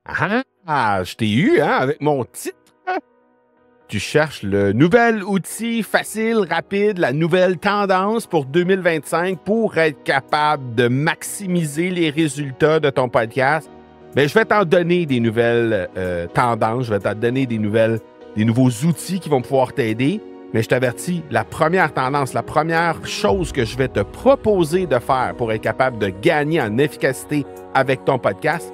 Je t'ai eu, hein, avec mon titre. Tu cherches le nouvel outil facile, rapide, la nouvelle tendance pour 2025 pour être capable de maximiser les résultats de ton podcast. Bien, je vais t'en donner des nouvelles tendances, je vais t'en donner des nouveaux outils qui vont pouvoir t'aider. Mais je t'avertis, la première tendance, la première chose que je vais te proposer de faire pour être capable de gagner en efficacité avec ton podcast,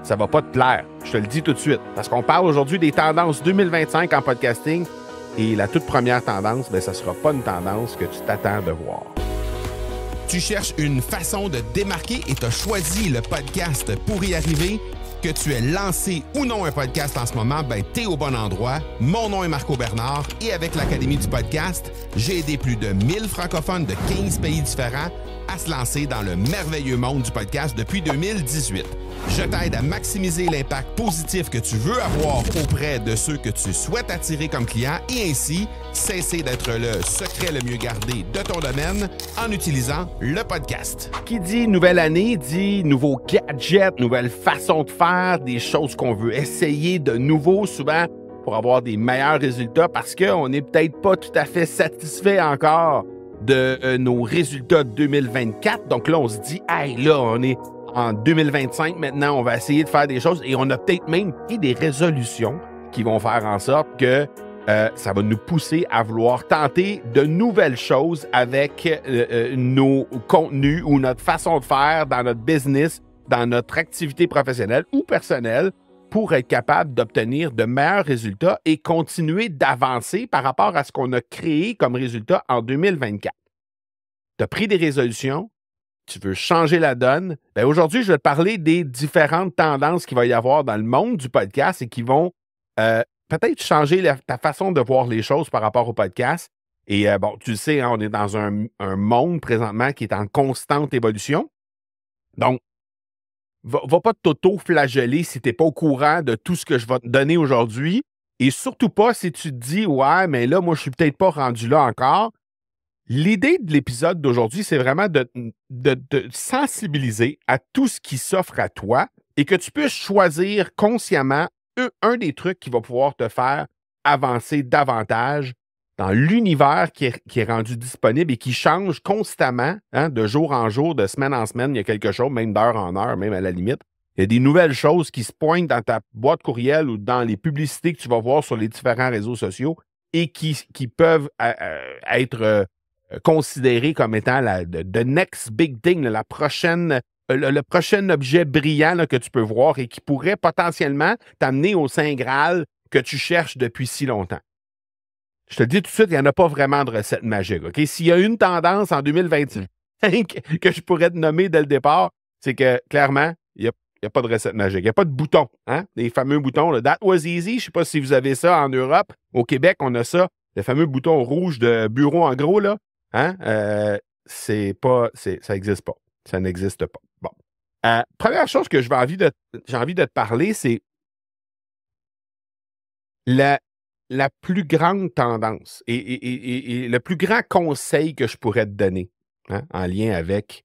ça va pas te plaire. Je te le dis tout de suite. Parce qu'on parle aujourd'hui des tendances 2025 en podcasting. Et la toute première tendance, bien, ça sera pas une tendance que tu t'attends de voir. Tu cherches une façon de démarquer et tu as choisi le podcast pour y arriver. Que tu aies lancé ou non un podcast en ce moment, ben t'es au bon endroit. Mon nom est Marco Bernard et avec l'Académie du podcast, j'ai aidé plus de 1000 francophones de 15 pays différents à se lancer dans le merveilleux monde du podcast depuis 2018. Je t'aide à maximiser l'impact positif que tu veux avoir auprès de ceux que tu souhaites attirer comme clients et ainsi cesser d'être le secret le mieux gardé de ton domaine en utilisant le podcast. Qui dit nouvelle année dit nouveaux gadgets, nouvelle façon de faire, des choses qu'on veut essayer de nouveau souvent pour avoir des meilleurs résultats parce qu'on n'est peut-être pas tout à fait satisfait encore de nos résultats de 2024. Donc là, on se dit, hey, là, on est en 2025 maintenant, on va essayer de faire des choses et on a peut-être même pris des résolutions qui vont faire en sorte que ça va nous pousser à vouloir tenter de nouvelles choses avec nos contenus ou notre façon de faire dans notre business, dans notre activité professionnelle ou personnelle pour être capable d'obtenir de meilleurs résultats et continuer d'avancer par rapport à ce qu'on a créé comme résultat en 2024. Tu as pris des résolutions, tu veux changer la donne. Bien, aujourd'hui, je vais te parler des différentes tendances qu'il va y avoir dans le monde du podcast et qui vont peut-être changer ta façon de voir les choses par rapport au podcast. Et bon, tu le sais, hein, on est dans un monde présentement qui est en constante évolution. Donc, va pas t'auto-flageller si tu n'es pas au courant de tout ce que je vais te donner aujourd'hui. Et surtout pas si tu te dis, ouais, mais là, moi, je suis peut-être pas rendu là encore. L'idée de l'épisode d'aujourd'hui, c'est vraiment de sensibiliser à tout ce qui s'offre à toi et que tu puisses choisir consciemment un des trucs qui va pouvoir te faire avancer davantage dans l'univers qui est rendu disponible et qui change constamment, hein, de jour en jour, de semaine en semaine. Il y a quelque chose, même d'heure en heure, même à la limite. Il y a des nouvelles choses qui se pointent dans ta boîte courriel ou dans les publicités que tu vas voir sur les différents réseaux sociaux et qui peuvent être considérées comme étant the next big thing, le prochain objet brillant là, que tu peux voir et qui pourrait potentiellement t'amener au Saint Graal que tu cherches depuis si longtemps. Je te le dis tout de suite, il n'y en a pas vraiment de recette magique. OK? S'il y a une tendance en 2025 que je pourrais te nommer dès le départ, c'est que clairement, il n'y a pas de recette magique. Il n'y a pas de bouton. Hein? Les fameux boutons, là, That was easy. Je ne sais pas si vous avez ça en Europe. Au Québec, on a ça. Le fameux bouton rouge de bureau en gros, là. Hein? Ça n'existe pas. Ça n'existe pas. Bon. Première chose que j'ai envie de te parler, c'est la plus grande tendance et le plus grand conseil que je pourrais te donner, hein, en lien avec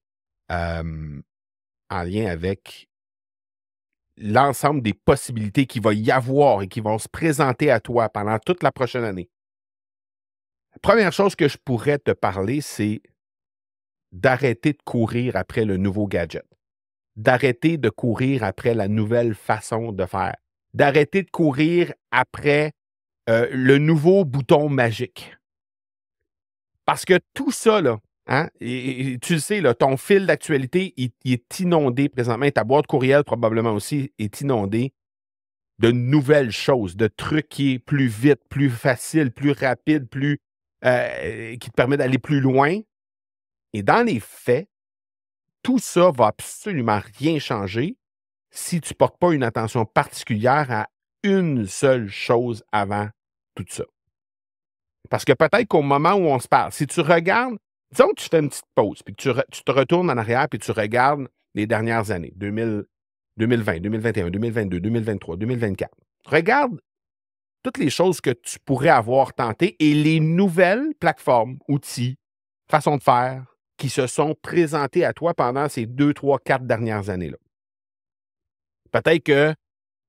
l'ensemble des possibilités qu'il va y avoir et qui vont se présenter à toi pendant toute la prochaine année. La première chose que je pourrais te parler, c'est d'arrêter de courir après le nouveau gadget, d'arrêter de courir après la nouvelle façon de faire, d'arrêter de courir après le nouveau bouton magique. Parce que tout ça, là, hein, et tu le sais, là, ton fil d'actualité, il est inondé présentement, ta boîte courriel probablement aussi est inondée de nouvelles choses, de trucs qui est plus vite, plus facile, plus rapide, qui te permet d'aller plus loin. Et dans les faits, tout ça va absolument rien changer si tu ne portes pas une attention particulière à une seule chose avant tout ça. Parce que peut-être qu'au moment où on se parle, si tu regardes, disons que tu fais une petite pause, puis que tu te retournes en arrière, puis tu regardes les dernières années, 2020, 2021, 2022, 2023, 2024. Regarde toutes les choses que tu pourrais avoir tentées et les nouvelles plateformes, outils, façons de faire qui se sont présentées à toi pendant ces 2, 3, 4 dernières années-là. Peut-être que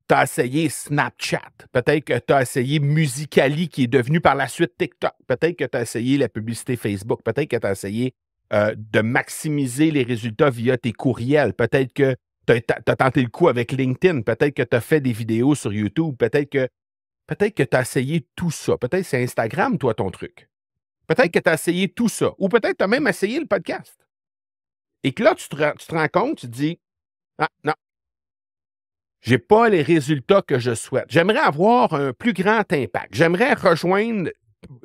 tu as essayé Snapchat. Peut-être que tu as essayé Musical.ly qui est devenu par la suite TikTok. Peut-être que tu as essayé la publicité Facebook. Peut-être que tu as essayé de maximiser les résultats via tes courriels. Peut-être que tu as tenté le coup avec LinkedIn. Peut-être que tu as fait des vidéos sur YouTube. Peut-être que tu as essayé tout ça. Peut-être que c'est Instagram, toi, ton truc. Peut-être que tu as essayé tout ça. Ou peut-être que tu as même essayé le podcast. Et que là, tu te rends compte, tu te dis, ah, non, je n'ai pas les résultats que je souhaite. J'aimerais avoir un plus grand impact. J'aimerais rejoindre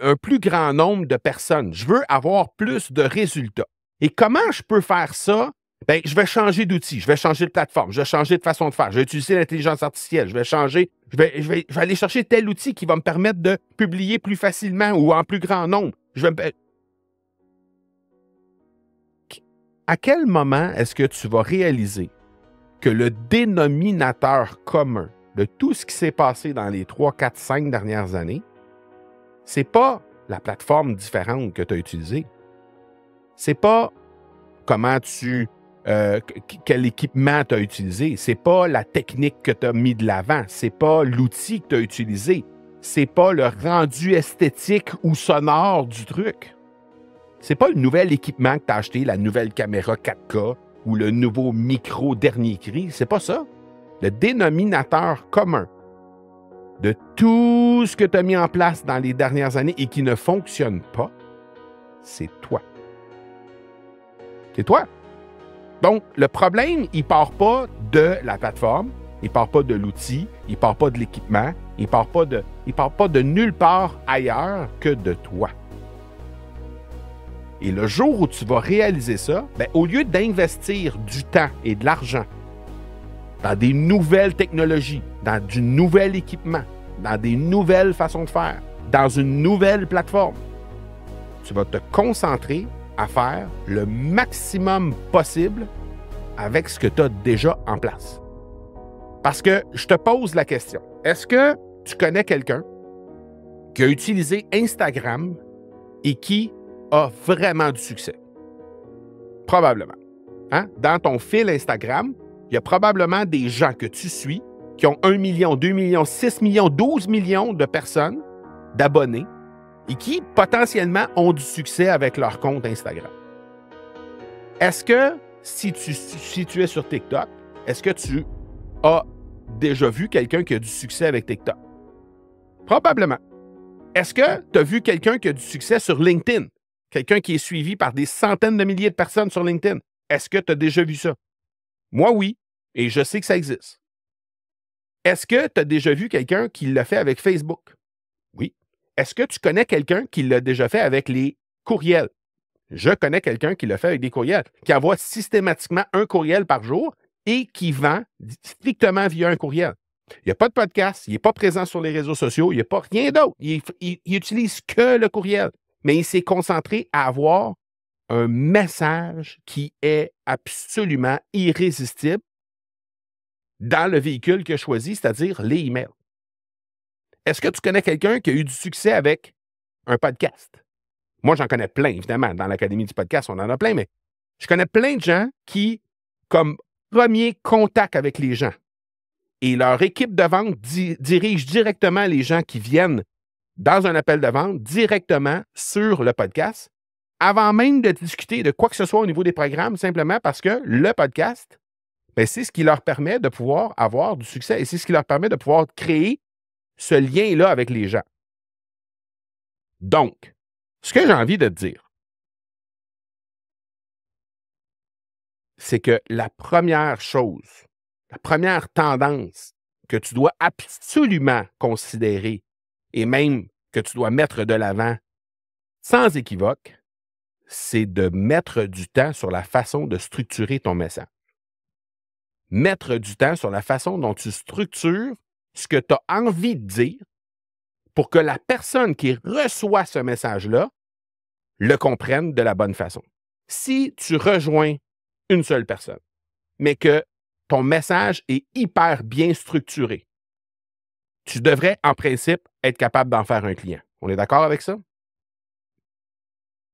un plus grand nombre de personnes. Je veux avoir plus de résultats. Et comment je peux faire ça? Bien, je vais changer d'outil, je vais changer de plateforme, je vais changer de façon de faire, je vais utiliser l'intelligence artificielle, je vais aller chercher tel outil qui va me permettre de publier plus facilement ou en plus grand nombre. À quel moment est-ce que tu vas réaliser que le dénominateur commun de tout ce qui s'est passé dans les 3, 4, 5 dernières années, c'est pas la plateforme différente que tu as utilisée. C'est pas comment quel équipement tu as utilisé. C'est pas la technique que tu as mis de l'avant. C'est pas l'outil que tu as utilisé. C'est pas le rendu esthétique ou sonore du truc. C'est pas le nouvel équipement que tu as acheté, la nouvelle caméra 4K ou le nouveau micro dernier cri. C'est pas ça. Le dénominateur commun de tout ce que tu as mis en place dans les dernières années et qui ne fonctionne pas, c'est toi. C'est toi. Donc, le problème, il ne part pas de la plateforme, il ne part pas de l'outil, il ne part pas de l'équipement, il ne part pas de nulle part ailleurs que de toi. Et le jour où tu vas réaliser ça, bien, au lieu d'investir du temps et de l'argent dans des nouvelles technologies, dans du nouvel équipement, dans des nouvelles façons de faire, dans une nouvelle plateforme, tu vas te concentrer à faire le maximum possible avec ce que tu as déjà en place. Parce que je te pose la question, est-ce que tu connais quelqu'un qui a utilisé Instagram et qui a vraiment du succès? Probablement. Hein? Dans ton fil Instagram, il y a probablement des gens que tu suis qui ont 1 million, 2 millions, 6 millions, 12 millions de personnes, d'abonnés, et qui potentiellement ont du succès avec leur compte Instagram. Est-ce que si tu es sur TikTok, est-ce que tu as déjà vu quelqu'un qui a du succès avec TikTok? Probablement. Est-ce que tu as vu quelqu'un qui a du succès sur LinkedIn? Quelqu'un qui est suivi par des centaines de milliers de personnes sur LinkedIn? Est-ce que tu as déjà vu ça? Moi, oui, et je sais que ça existe. Est-ce que tu as déjà vu quelqu'un qui l'a fait avec Facebook? Oui. Est-ce que tu connais quelqu'un qui l'a déjà fait avec les courriels? Je connais quelqu'un qui l'a fait avec des courriels, qui envoie systématiquement un courriel par jour et qui vend strictement via un courriel. Il n'y a pas de podcast, il n'est pas présent sur les réseaux sociaux, il n'y a pas rien d'autre. Il utilise que le courriel, mais il s'est concentré à avoir un message qui est absolument irrésistible dans le véhicule qu'il a choisi, c'est-à-dire les emails. Est-ce que tu connais quelqu'un qui a eu du succès avec un podcast? Moi, j'en connais plein, évidemment. Dans l'Académie du podcast, on en a plein, mais je connais plein de gens qui, comme premier contact avec les gens, et leur équipe de vente dirige directement les gens qui viennent dans un appel de vente directement sur le podcast, avant même de discuter de quoi que ce soit au niveau des programmes, simplement parce que le podcast, bien, c'est ce qui leur permet de pouvoir avoir du succès et c'est ce qui leur permet de pouvoir créer ce lien-là avec les gens. Donc, ce que j'ai envie de te dire, c'est que la première chose, la première tendance que tu dois absolument considérer et même que tu dois mettre de l'avant sans équivoque, c'est de mettre du temps sur la façon de structurer ton message. Mettre du temps sur la façon dont tu structures ce que tu as envie de dire pour que la personne qui reçoit ce message-là le comprenne de la bonne façon. Si tu rejoins une seule personne, mais que ton message est hyper bien structuré, tu devrais, en principe, être capable d'en faire un client. On est d'accord avec ça?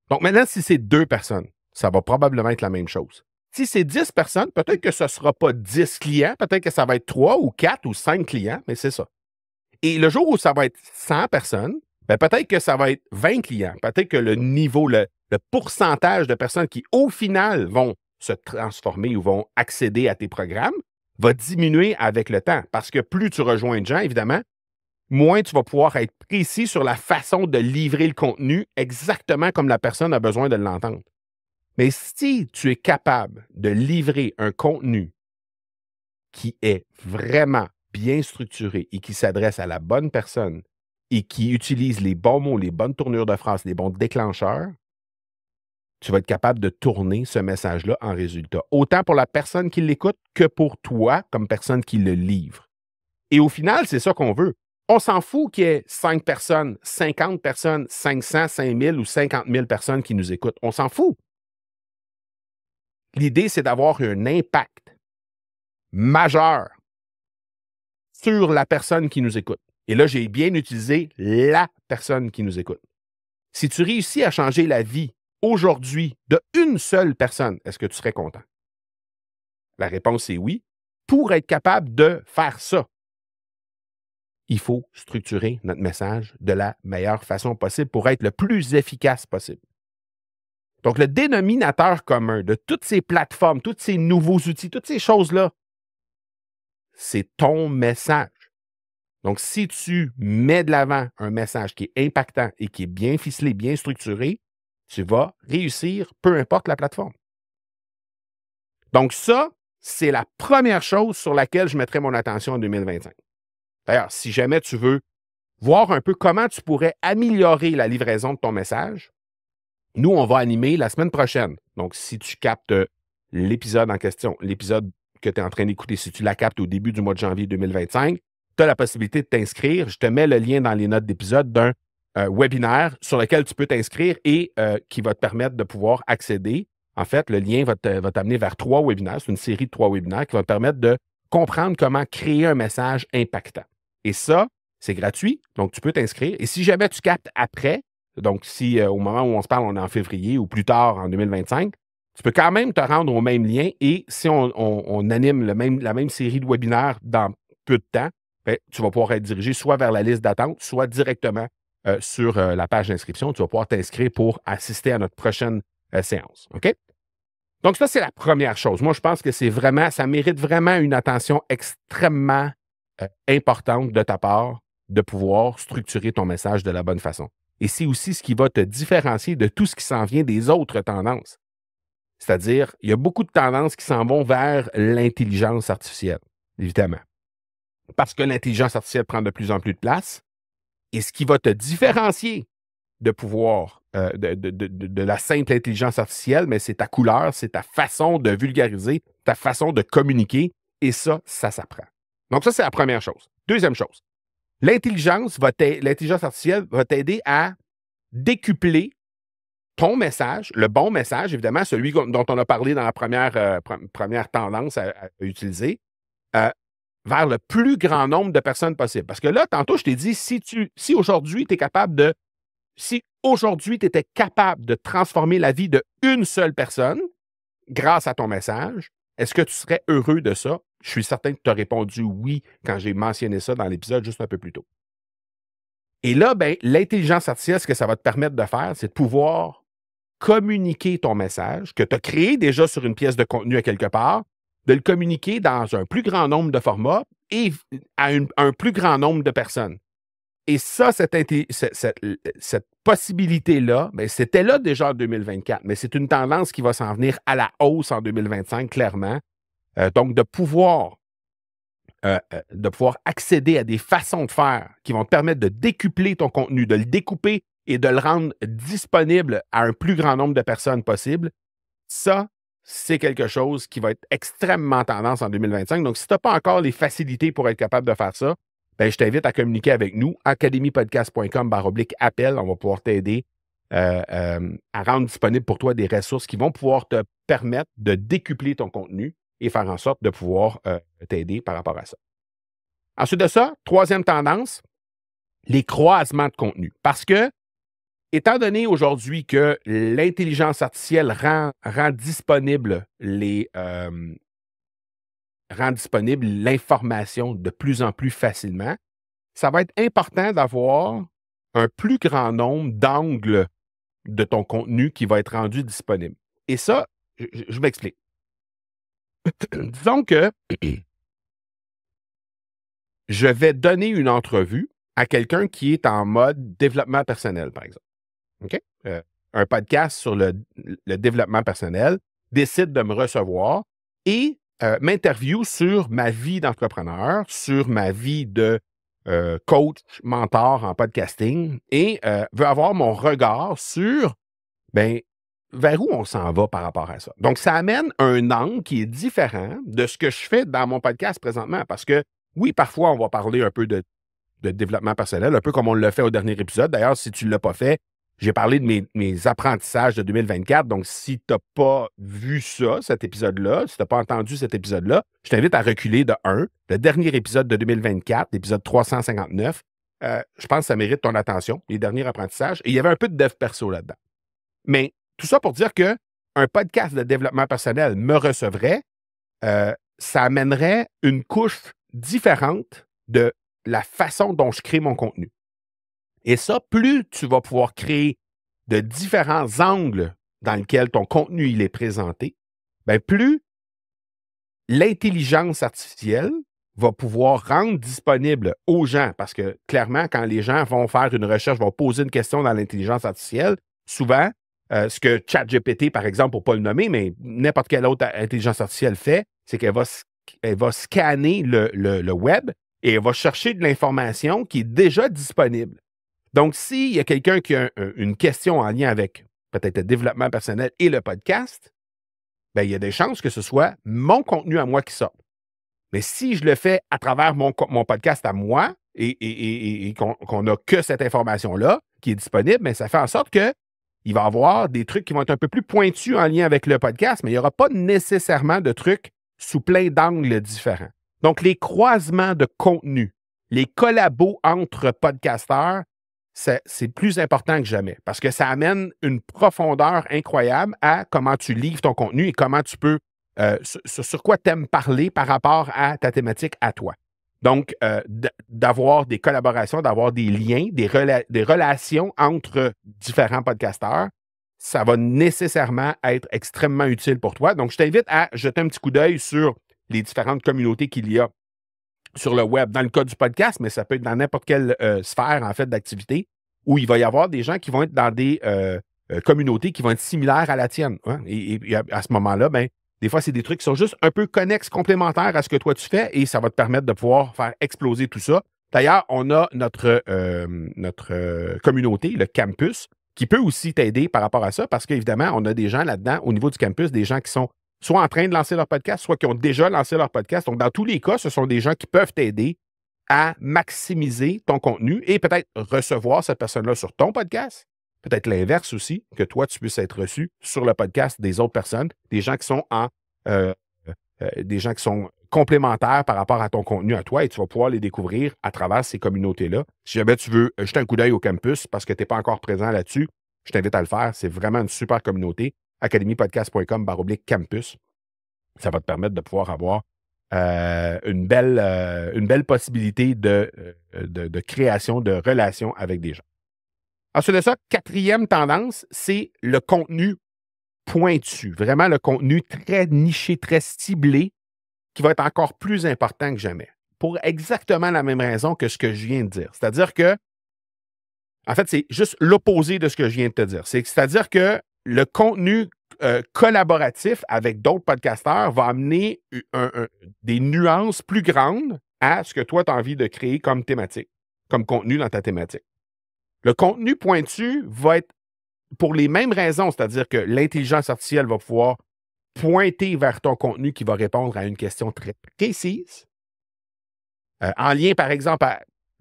Donc maintenant, si c'est 2 personnes, ça va probablement être la même chose. Si c'est 10 personnes, peut-être que ce ne sera pas 10 clients, peut-être que ça va être 3 ou 4 ou 5 clients, mais c'est ça. Et le jour où ça va être 100 personnes, ben peut-être que ça va être 20 clients. Peut-être que le niveau, le pourcentage de personnes qui, au final, vont se transformer ou vont accéder à tes programmes va diminuer avec le temps. Parce que plus tu rejoins de gens, évidemment, moins tu vas pouvoir être précis sur la façon de livrer le contenu exactement comme la personne a besoin de l'entendre. Mais si tu es capable de livrer un contenu qui est vraiment bien structuré et qui s'adresse à la bonne personne et qui utilise les bons mots, les bonnes tournures de phrases, les bons déclencheurs, tu vas être capable de tourner ce message-là en résultat. Autant pour la personne qui l'écoute que pour toi comme personne qui le livre. Et au final, c'est ça qu'on veut. On s'en fout qu'il y ait 5 personnes, 50 personnes, 500, 5000 ou 50 000 personnes qui nous écoutent. On s'en fout. L'idée, c'est d'avoir un impact majeur sur la personne qui nous écoute. Et là, j'ai bien utilisé la personne qui nous écoute. Si tu réussis à changer la vie aujourd'hui d'une seule personne, est-ce que tu serais content? La réponse est oui. Pour être capable de faire ça, il faut structurer notre message de la meilleure façon possible pour être le plus efficace possible. Donc, le dénominateur commun de toutes ces plateformes, tous ces nouveaux outils, toutes ces choses-là, c'est ton message. Donc, si tu mets de l'avant un message qui est impactant et qui est bien ficelé, bien structuré, tu vas réussir, peu importe la plateforme. Donc, ça, c'est la première chose sur laquelle je mettrai mon attention en 2025. D'ailleurs, si jamais tu veux voir un peu comment tu pourrais améliorer la livraison de ton message, nous, on va animer la semaine prochaine. Donc, si tu captes l'épisode en question, l'épisode que tu es en train d'écouter, si tu la captes au début du mois de janvier 2025, tu as la possibilité de t'inscrire. Je te mets le lien dans les notes d'épisode d'un webinaire sur lequel tu peux t'inscrire et qui va te permettre de pouvoir accéder. En fait, le lien va t'amener vers 3 webinaires. C'est une série de 3 webinaires qui va te permettre de comprendre comment créer un message impactant. Et ça, c'est gratuit, donc tu peux t'inscrire. Et si jamais tu captes après, donc si au moment où on se parle, on est en février ou plus tard en 2025, tu peux quand même te rendre au même lien et si on anime la même série de webinaires dans peu de temps, bien, tu vas pouvoir être dirigé soit vers la liste d'attente, soit directement sur la page d'inscription. Tu vas pouvoir t'inscrire pour assister à notre prochaine séance. OK? Donc, ça, c'est la première chose. Moi, je pense que ça mérite vraiment une attention extrêmement importante de ta part de pouvoir structurer ton message de la bonne façon. Et c'est aussi ce qui va te différencier de tout ce qui s'en vient des autres tendances. C'est-à-dire, il y a beaucoup de tendances qui s'en vont vers l'intelligence artificielle, évidemment. Parce que l'intelligence artificielle prend de plus en plus de place. Et ce qui va te différencier de pouvoir, de la simple intelligence artificielle, mais c'est ta couleur, c'est ta façon de vulgariser, ta façon de communiquer. Et ça s'apprend. Donc, ça, c'est la première chose. Deuxième chose, l'intelligence artificielle va t'aider à décupler ton message, le bon message, évidemment, celui dont on a parlé dans la première tendance à utiliser, vers le plus grand nombre de personnes possible. Parce que là, tantôt, je t'ai dit, si aujourd'hui, tu es capable si aujourd'hui, tu étais capable de transformer la vie d'une seule personne grâce à ton message, est-ce que tu serais heureux de ça? Je suis certain que tu as répondu oui quand j'ai mentionné ça dans l'épisode juste un peu plus tôt. Et là, ben, l'intelligence artificielle, ce que ça va te permettre de faire, c'est de pouvoir communiquer ton message que tu as créé déjà sur une pièce de contenu à quelque part, de le communiquer dans un plus grand nombre de formats et à un plus grand nombre de personnes. Et ça, cette possibilité-là, ben, c'était là déjà en 2024, mais c'est une tendance qui va s'en venir à la hausse en 2025, clairement. Donc, de pouvoir accéder à des façons de faire qui vont te permettre de décupler ton contenu, de le découper et de le rendre disponible à un plus grand nombre de personnes possible, ça, c'est quelque chose qui va être extrêmement tendance en 2025. Donc, si tu n'as pas encore les facilités pour être capable de faire ça, ben, je t'invite à communiquer avec nous, academypodcast.com/appel. On va pouvoir t'aider à rendre disponible pour toi des ressources qui vont pouvoir te permettre de décupler ton contenu et faire en sorte de pouvoir t'aider par rapport à ça. Ensuite de ça, troisième tendance, les croisements de contenu. Parce que étant donné aujourd'hui que l'intelligence artificielle rend disponible l'information de plus en plus facilement, ça va être important d'avoir un plus grand nombre d'angles de ton contenu qui va être rendu disponible. Et ça, je m'explique. Disons que je vais donner une entrevue à quelqu'un qui est en mode développement personnel, par exemple. OK? Un podcast sur le développement personnel décide de me recevoir et m'interviewe sur ma vie d'entrepreneur, sur ma vie de coach, mentor en podcasting et veut avoir mon regard sur vers où on s'en va par rapport à ça. Donc, ça amène un angle qui est différent de ce que je fais dans mon podcast présentement parce que oui, parfois, on va parler un peu de développement personnel, un peu comme on l'a fait au dernier épisode. D'ailleurs, si tu ne l'as pas fait, j'ai parlé de mes apprentissages de 2024. Donc, si tu n'as pas vu ça, cet épisode-là, si tu n'as pas entendu cet épisode-là, je t'invite à reculer de 1. Le dernier épisode de 2024, l'épisode 359, je pense que ça mérite ton attention, les derniers apprentissages. Et il y avait un peu de dev perso là-dedans. Mais tout ça pour dire qu'un podcast de développement personnel me recevrait, ça amènerait une couche différente de la façon dont je crée mon contenu. Et ça, plus tu vas pouvoir créer de différents angles dans lesquels ton contenu il est présenté, plus l'intelligence artificielle va pouvoir rendre disponible aux gens, parce que clairement, quand les gens vont faire une recherche, vont poser une question dans l'intelligence artificielle, souvent, ce que ChatGPT, par exemple, pour ne pas le nommer, mais n'importe quelle autre intelligence artificielle fait, c'est qu'elle va scanner le web et elle va chercher de l'information qui est déjà disponible. Donc, s'il y a quelqu'un qui a une question en lien avec peut-être le développement personnel et le podcast, il y a des chances que ce soit mon contenu à moi qui sorte. Mais si je le fais à travers mon podcast à moi et qu'on n'a que cette information-là qui est disponible, ça fait en sorte qu'il va y avoir des trucs qui vont être un peu plus pointus en lien avec le podcast, mais il n'y aura pas nécessairement de trucs sous plein d'angles différents. Donc, les croisements de contenu, les collabos entre podcasteurs, c'est plus important que jamais parce que ça amène une profondeur incroyable à comment tu livres ton contenu et comment tu peux, sur quoi tu aimes parler par rapport à ta thématique à toi. Donc, d'avoir des collaborations, d'avoir des liens, des relations entre différents podcasteurs, ça va nécessairement être extrêmement utile pour toi. Donc, je t'invite à jeter un petit coup d'œil sur les différentes communautés qu'il y a sur le web, dans le cas du podcast, mais ça peut être dans n'importe quelle sphère, en fait, d'activité, où il va y avoir des gens qui vont être dans des communautés qui vont être similaires à la tienne. Hein? Et à ce moment-là, des fois, c'est des trucs qui sont juste un peu connexes, complémentaires à ce que toi tu fais, et ça va te permettre de pouvoir faire exploser tout ça. D'ailleurs, on a notre communauté, le campus, qui peut aussi t'aider par rapport à ça, parce qu'évidemment, on a des gens là-dedans, au niveau du campus, des gens qui sont soit en train de lancer leur podcast, soit qui ont déjà lancé leur podcast. Donc, dans tous les cas, ce sont des gens qui peuvent t'aider à maximiser ton contenu et peut-être recevoir cette personne-là sur ton podcast. Peut-être l'inverse aussi, que toi, tu puisses être reçu sur le podcast des autres personnes, des gens qui sont des gens qui sont complémentaires par rapport à ton contenu à toi et tu vas pouvoir les découvrir à travers ces communautés-là. Si jamais tu veux jeter un coup d'œil au campus parce que tu n'es pas encore présent là-dessus, je t'invite à le faire. C'est vraiment une super communauté. academypodcast.com/campus. Ça va te permettre de pouvoir avoir une belle possibilité de création de relations avec des gens. Ensuite de ça, 4e tendance, c'est le contenu pointu. Vraiment le contenu très niché, très ciblé, qui va être encore plus important que jamais. Pour exactement la même raison que ce que je viens de dire. C'est-à-dire que, en fait, c'est juste l'opposé de ce que je viens de te dire. C'est-à-dire que le contenu collaboratif avec d'autres podcasteurs va amener des nuances plus grandes à ce que toi, tu as envie de créer comme thématique, comme contenu dans ta thématique. Le contenu pointu va être pour les mêmes raisons, c'est-à-dire que l'intelligence artificielle va pouvoir pointer vers ton contenu qui va répondre à une question très précise. En lien, par exemple,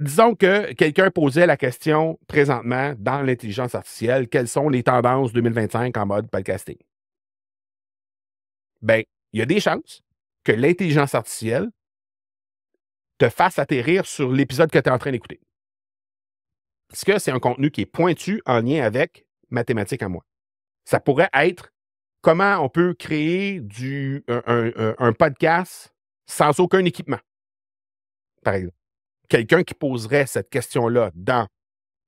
disons que quelqu'un posait la question présentement dans l'intelligence artificielle, quelles sont les tendances 2025 en mode podcasting? Il y a des chances que l'intelligence artificielle te fasse atterrir sur l'épisode que tu es en train d'écouter. Parce que c'est un contenu qui est pointu en lien avec ma thématique à moi. Ça pourrait être comment on peut créer un podcast sans aucun équipement, par exemple. Quelqu'un qui poserait cette question-là dans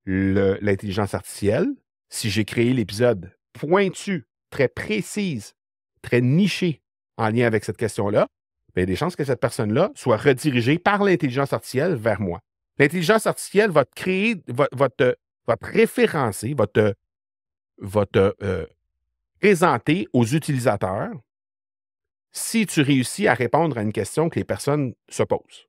l'intelligence artificielle, si j'ai créé l'épisode pointu, très précise, très niché en lien avec cette question-là, il y a des chances que cette personne-là soit redirigée par l'intelligence artificielle vers moi. L'intelligence artificielle va te créer, va te référencer, va te présenter aux utilisateurs si tu réussis à répondre à une question que les personnes se posent.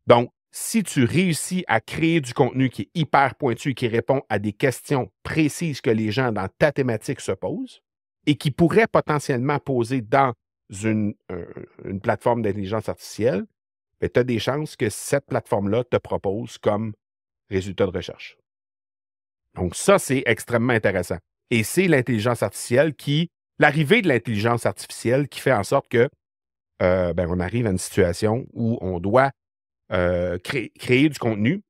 Donc, si tu réussis à créer du contenu qui est hyper pointu, qui répond à des questions précises que les gens dans ta thématique se posent et qui pourraient potentiellement poser dans une plateforme d'intelligence artificielle, tu as des chances que cette plateforme-là te propose comme résultat de recherche. Donc, ça, c'est extrêmement intéressant. Et c'est l'intelligence artificielle l'arrivée de l'intelligence artificielle qui fait en sorte que on arrive à une situation où on doit créer du contenu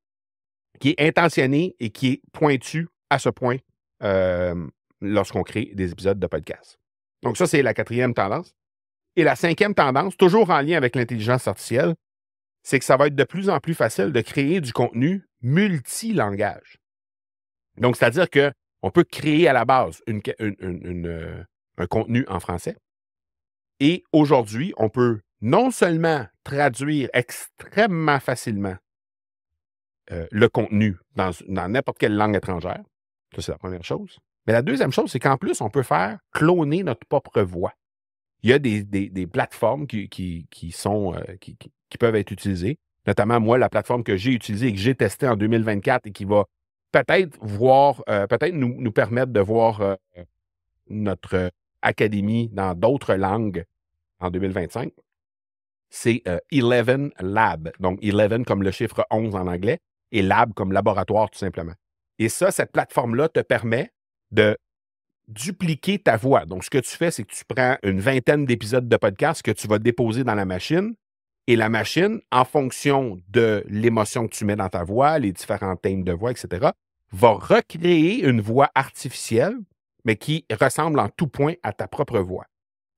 qui est intentionné et qui est pointu à ce point lorsqu'on crée des épisodes de podcast. Donc, ça, c'est la 4e tendance. Et la 5e tendance, toujours en lien avec l'intelligence artificielle, c'est que ça va être de plus en plus facile de créer du contenu multilangage. Donc, c'est-à-dire qu'on peut créer à la base un contenu en français. Et aujourd'hui, on peut non seulement traduire extrêmement facilement le contenu dans n'importe quelle langue étrangère, ça c'est la première chose, mais la deuxième chose, c'est qu'en plus, on peut faire cloner notre propre voix. Il y a des plateformes qui peuvent être utilisées, notamment moi, la plateforme que j'ai utilisée et que j'ai testée en 2024 et qui va peut-être nous permettre de voir notre académie dans d'autres langues en 2025. C'est 11 Lab. Donc, 11 comme le chiffre 11 en anglais et Lab comme laboratoire, tout simplement. Et ça, cette plateforme-là te permet de dupliquer ta voix. Donc, ce que tu fais, c'est que tu prends une vingtaine d'épisodes de podcast que tu vas déposer dans la machine et la machine, en fonction de l'émotion que tu mets dans ta voix, les différents thèmes de voix, etc., va recréer une voix artificielle, mais qui ressemble en tout point à ta propre voix.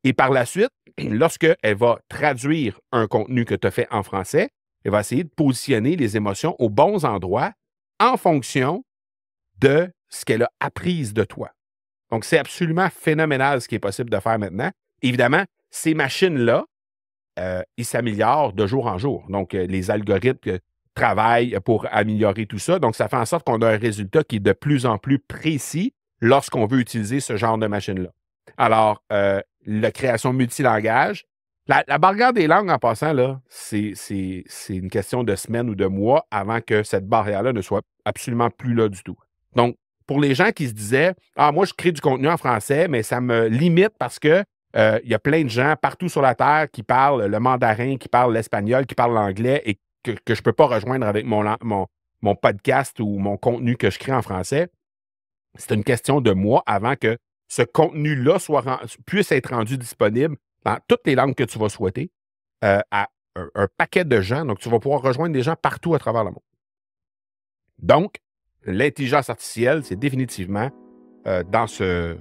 Et par la suite, lorsqu'elle va traduire un contenu que tu as fait en français, elle va essayer de positionner les émotions aux bons endroits en fonction de ce qu'elle a appris de toi. Donc, c'est absolument phénoménal ce qui est possible de faire maintenant. Évidemment, ces machines-là, ils s'améliorent de jour en jour. Donc, les algorithmes travaillent pour améliorer tout ça. Donc, ça fait en sorte qu'on a un résultat qui est de plus en plus précis lorsqu'on veut utiliser ce genre de machine-là. Alors, la création multilangage, la barrière des langues, en passant, là, c'est une question de semaines ou de mois avant que cette barrière-là ne soit absolument plus là du tout. Donc, pour les gens qui se disaient « Ah, moi, je crée du contenu en français, mais ça me limite parce que il y a plein de gens partout sur la Terre qui parlent le mandarin, qui parlent l'espagnol, qui parlent l'anglais et que je ne peux pas rejoindre avec mon podcast ou mon contenu que je crée en français. » C'est une question de mois avant que ce contenu-là puisse être rendu disponible dans toutes les langues que tu vas souhaiter à un paquet de gens. Donc, tu vas pouvoir rejoindre des gens partout à travers le monde. Donc, l'intelligence artificielle, c'est définitivement dans ce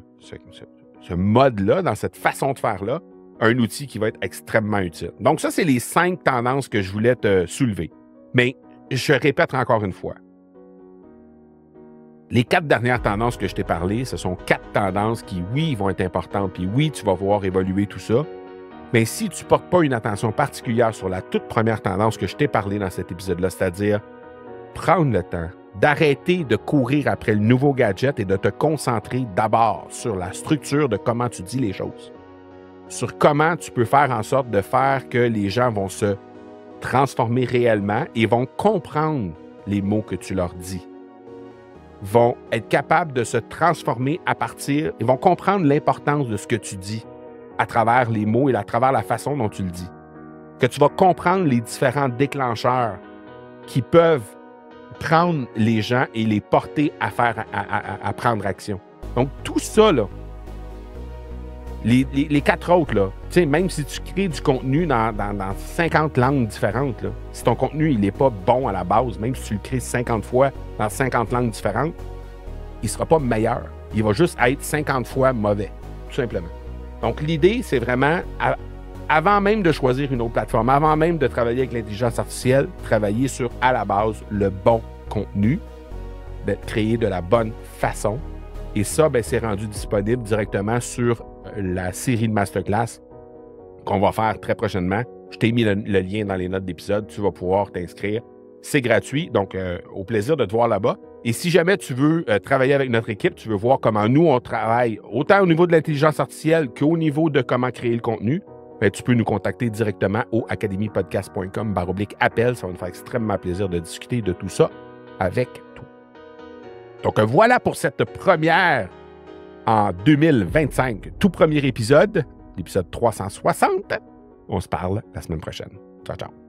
mode-là, dans cette façon de faire-là, un outil qui va être extrêmement utile. Donc, ça, c'est les 5 tendances que je voulais te soulever. Mais je répète encore une fois. Les 4 dernières tendances que je t'ai parlé, ce sont 4 tendances qui, oui, vont être importantes, puis oui, tu vas voir évoluer tout ça. Mais si tu ne portes pas une attention particulière sur la toute première tendance que je t'ai parlé dans cet épisode-là, c'est-à-dire prendre le temps d'arrêter de courir après le nouveau gadget et de te concentrer d'abord sur la structure de comment tu dis les choses, sur comment tu peux faire en sorte de faire que les gens vont se transformer réellement et vont comprendre les mots que tu leur dis, vont être capables de se transformer ils vont comprendre l'importance de ce que tu dis à travers les mots et à travers la façon dont tu le dis, que tu vas comprendre les différents déclencheurs qui peuvent prendre les gens et les porter à prendre action. Donc, tout ça, là, Les 4 autres, là, même si tu crées du contenu dans 50 langues différentes, là, si ton contenu il n'est pas bon à la base, même si tu le crées 50 fois dans 50 langues différentes, il ne sera pas meilleur. Il va juste être 50 fois mauvais, tout simplement. Donc, l'idée, c'est vraiment, avant même de choisir une autre plateforme, avant même de travailler avec l'intelligence artificielle, travailler sur, à la base, le bon contenu, de créer de la bonne façon. Et ça, c'est rendu disponible directement sur la série de masterclass qu'on va faire très prochainement. Je t'ai mis le lien dans les notes d'épisode. Tu vas pouvoir t'inscrire. C'est gratuit, donc au plaisir de te voir là-bas. Et si jamais tu veux travailler avec notre équipe, tu veux voir comment nous, on travaille, autant au niveau de l'intelligence artificielle qu'au niveau de comment créer le contenu, tu peux nous contacter directement au academypodcast.com/appel. Ça va nous faire extrêmement plaisir de discuter de tout ça avec toi. Donc voilà pour cette première en 2025, tout premier épisode, l'épisode 360. On se parle la semaine prochaine. Ciao, ciao.